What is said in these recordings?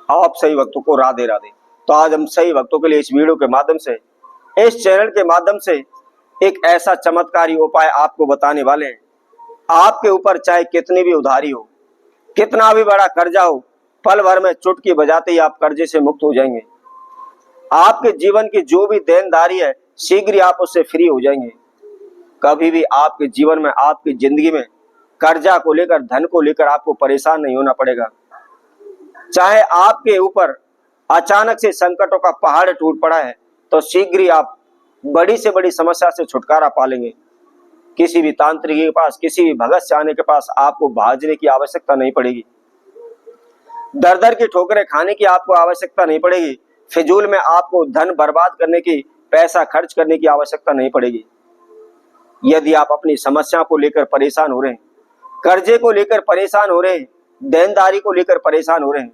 आप सही भक्तों को राधे राधे। तो आज हम सही भक्तों के लिए इस वीडियो के माध्यम से, इस चैनल के माध्यम से एक ऐसा चमत्कारी उपाय आपको बताने वाले हैं। आपके ऊपर चाहे कितनी भी उधारी हो, कितना भी बड़ा कर्जा हो, पल भर में चुटकी बजाते ही आप कर्जे से मुक्त हो जाएंगे। आपके जीवन की जो भी देनदारी है, शीघ्र ही आप उससे फ्री हो जाएंगे। कभी भी आपके जीवन में, आपकी जिंदगी में कर्जा को लेकर, धन को लेकर आपको परेशान नहीं होना पड़ेगा। चाहे आपके ऊपर अचानक से संकटों का पहाड़ टूट पड़ा है, तो शीघ्र ही आप बड़ी से बड़ी समस्या से छुटकारा पा लेंगे। किसी भी तांत्रिक के पास, किसी भी भगत सियाने के पास आपको भागने की आवश्यकता नहीं पड़ेगी। दर दर की ठोकरें खाने की आपको आवश्यकता नहीं पड़ेगी। फिजूल में आपको धन बर्बाद करने की, पैसा खर्च करने की आवश्यकता नहीं पड़ेगी। यदि आप अपनी समस्या को लेकर परेशान हो रहे हैं, कर्जे को लेकर परेशान हो रहे हैं, देनदारी को लेकर परेशान हो रहे हैं,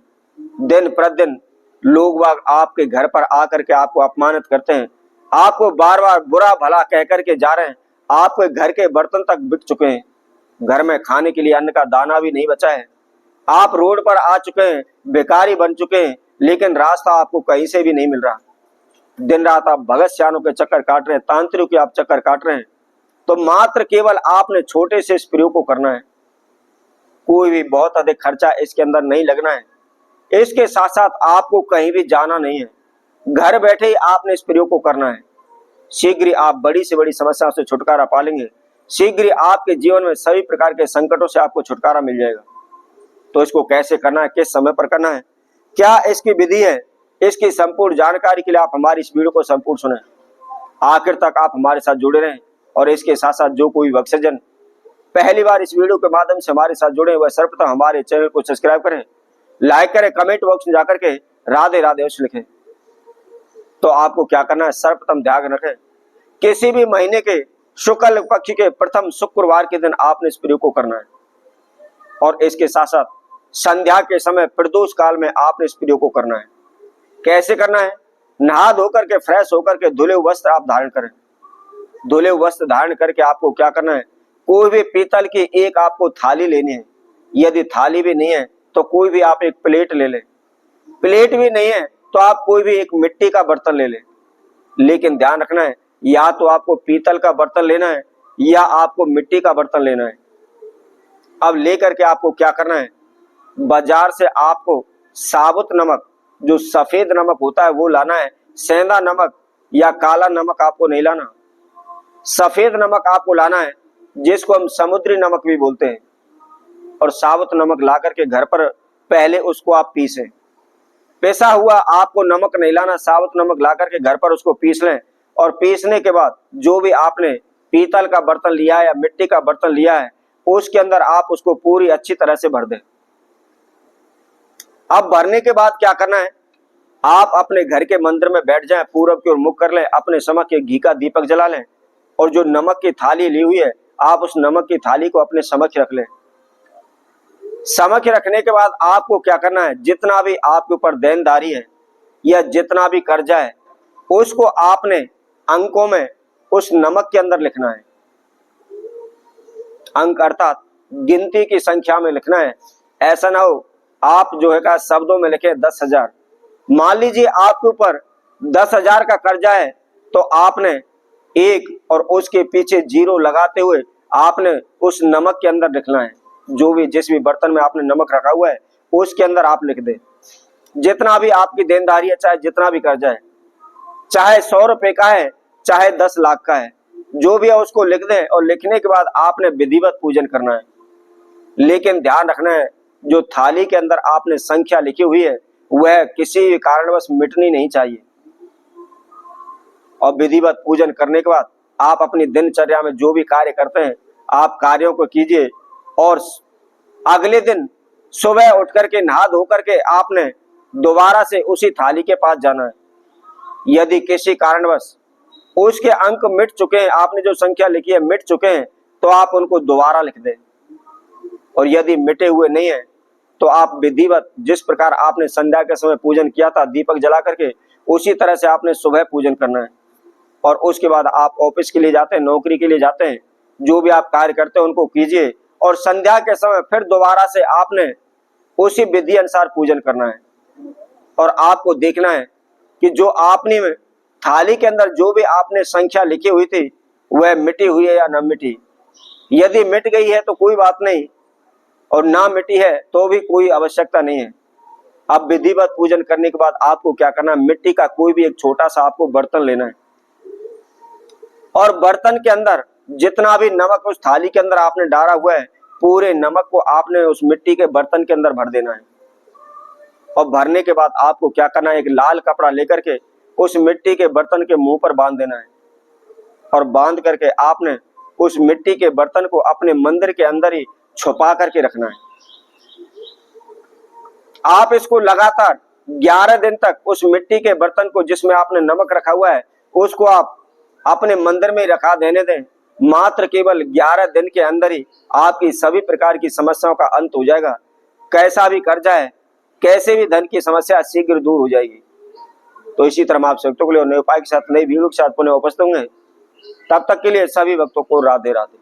दिन प्रतिदिन लोग बाग आपके घर पर आकर के आपको अपमानित करते हैं, आपको बार बार बुरा भला कह करके जा रहे हैं, आपके घर के बर्तन तक बिक चुके हैं, घर में खाने के लिए अन्न का दाना भी नहीं बचा है, आप रोड पर आ चुके हैं, भिखारी बन चुके हैं, लेकिन रास्ता आपको कहीं से भी नहीं मिल रहा। दिन रात आप भगत सियानों के चक्कर काट रहे हैं, तांत्रिकों के आप चक्कर काट रहे हैं। तो मात्र केवल आपने छोटे से इस प्रयोग को करना है। कोई भी बहुत अधिक खर्चा इसके अंदर नहीं लगना है। इसके साथ साथ आपको कहीं भी जाना नहीं है, घर बैठे ही आपने इस प्रयोग को करना है। शीघ्र ही आप बड़ी से बड़ी समस्याओं से छुटकारा पा लेंगे। शीघ्र ही आपके जीवन में सभी प्रकार के संकटों से आपको छुटकारा मिल जाएगा। तो इसको कैसे करना है, किस समय पर करना है, क्या इसकी विधि है, इसकी संपूर्ण जानकारी के लिए आप हमारी इस वीडियो को संपूर्ण सुने, आखिर तक आप हमारे साथ जुड़े रहें। और इसके साथ साथ जो कोई भक्तजन पहली बार इस वीडियो के माध्यम से हमारे साथ जुड़े, वह सर्वप्रथम हमारे चैनल को सब्सक्राइब करें, लाइक करें, कमेंट बॉक्स में जाकर के राधे राधे अवश्य लिखें। तो आपको क्या करना है, सर्वप्रथम ध्यान रखें, किसी भी महीने के शुक्ल पक्ष के प्रथम शुक्रवार के दिन आपने इस प्रयोग को करना है। और इसके साथ साथ संध्या के समय प्रदोष काल में आपने इस प्रयोग को करना है। कैसे करना है, नहा धोकर के, फ्रेश होकर के धुले हुए वस्त्र आप धारण करें। धुले हुए वस्त्र धारण करके आपको क्या करना है, कोई भी पीतल की एक आपको थाली लेनी है। यदि थाली भी नहीं है तो कोई भी आप एक प्लेट ले लें। प्लेट भी नहीं है तो आप कोई भी एक मिट्टी का बर्तन ले लें। लेकिन ध्यान रखना है, या तो आपको पीतल का बर्तन लेना है या आपको मिट्टी का बर्तन लेना है। अब लेकर के आपको क्या करना है, बाजार से आपको साबुत नमक, जो सफेद नमक होता है वो लाना है। सेंधा नमक या काला नमक आपको नहीं लाना। सफेद नमक आपको लाना है, जिसको हम समुद्री नमक भी बोलते हैं। और साबुत नमक ला करके घर पर पहले उसको आप पीसें। पिसा हुआ आपको नमक नहीं लाना, साबुत नमक ला करके घर पर उसको पीस लें। और पीसने के बाद जो भी आपने पीतल का बर्तन लिया है या मिट्टी का बर्तन लिया है, उसके अंदर आप उसको पूरी अच्छी तरह से भर दें। अब भरने के बाद क्या करना है, आप अपने घर के मंदिर में बैठ जाएं, पूरब की ओर मुख कर लें, अपने समक्ष एक घी का दीपक जला लें। और जो नमक की थाली ली हुई है, आप उस नमक की थाली को अपने समक्ष रख लें। समक्ष रखने के बाद आपको क्या करना है, जितना भी आपके ऊपर देनदारी है या जितना भी कर्जा है, उसको आपने अंकों में उस नमक के अंदर लिखना है। अंक अर्थात गिनती की संख्या में लिखना है। ऐसा ना हो आप जो है का शब्दों में लिखे 10,000। मान लीजिए आपके ऊपर 10,000 का कर्जा है, तो आपने एक और उसके पीछे जीरो लगाते हुए आपने उस नमक के अंदर लिखना है। जो भी, जिस भी बर्तन में आपने नमक रखा हुआ है उसके अंदर आप लिख दें। जितना भी आपकी देनदारी है, चाहे जितना भी कर्जा है, चाहे 100 रुपए का है, चाहे 10 लाख का है, जो भी है उसको लिख दें। और लिखने के बाद आपने विधिवत पूजन करना है। लेकिन ध्यान रखना है, जो थाली के अंदर आपने संख्या लिखी हुई है वह किसी कारणवश मिटनी नहीं चाहिए। और विधिवत पूजन करने के बाद आप अपनी दिनचर्या में जो भी कार्य करते हैं, आप कार्यों को कीजिए। और अगले दिन सुबह उठ करके, नहा धो करके आपने दोबारा से उसी थाली के पास जाना है। यदि किसी कारणवश उसके अंक मिट चुके हैं, आपने जो संख्या लिखी है मिट चुके हैं, तो आप उनको दोबारा लिख दें। और यदि मिटे हुए नहीं है तो आप विधिवत, जिस प्रकार आपने संध्या के समय पूजन किया था दीपक जला करके, उसी तरह से आपने सुबह पूजन करना है। और उसके बाद आप ऑफिस के लिए जाते हैं, नौकरी के लिए जाते हैं, जो भी आप कार्य करते हैं उनको कीजिए। और संध्या के समय फिर दोबारा से आपने उसी विधि अनुसार पूजन करना है। और आपको देखना है कि जो आपने थाली के अंदर जो भी आपने संख्या लिखी हुई थी वह मिटी हुई है या न मिटी। यदि मिट गई है तो कोई बात नहीं, और ना मिटी है तो भी कोई आवश्यकता नहीं है। अब विधिवत पूजन करने के बाद आपको क्या करना है, मिट्टी का कोई भी एक छोटा सा आपको बर्तन लेना है, और बर्तन के अंदर जितना भी नमक उस थाली के अंदर आपने डाला हुआ है, पूरे नमक को आपने उस मिट्टी के बर्तन के अंदर भर देना है। और भरने के बाद आपको क्या करना है, एक लाल कपड़ा लेकर के उस मिट्टी के बर्तन के मुंह पर बांध देना है, और बांध करके आपने उस मिट्टी के बर्तन को अपने मंदिर के अंदर ही छुपा करके रखना है। आप इसको लगातार 11 दिन तक उस मिट्टी के बर्तन को जिसमें आपने नमक रखा हुआ है उसको आप अपने मंदिर में रखा देने दें। मात्र केवल 11 दिन के अंदर ही आपकी सभी प्रकार की समस्याओं का अंत हो जाएगा। कैसा भी कर्जा है, कैसे भी धन की समस्या शीघ्र दूर हो जाएगी। तो इसी तरह आप भक्तों के लिए नए उपाय के साथ नई वीडियो के साथ पुनः उपस्थित होंगे। तब तक के लिए सभी भक्तों को राधे राधे।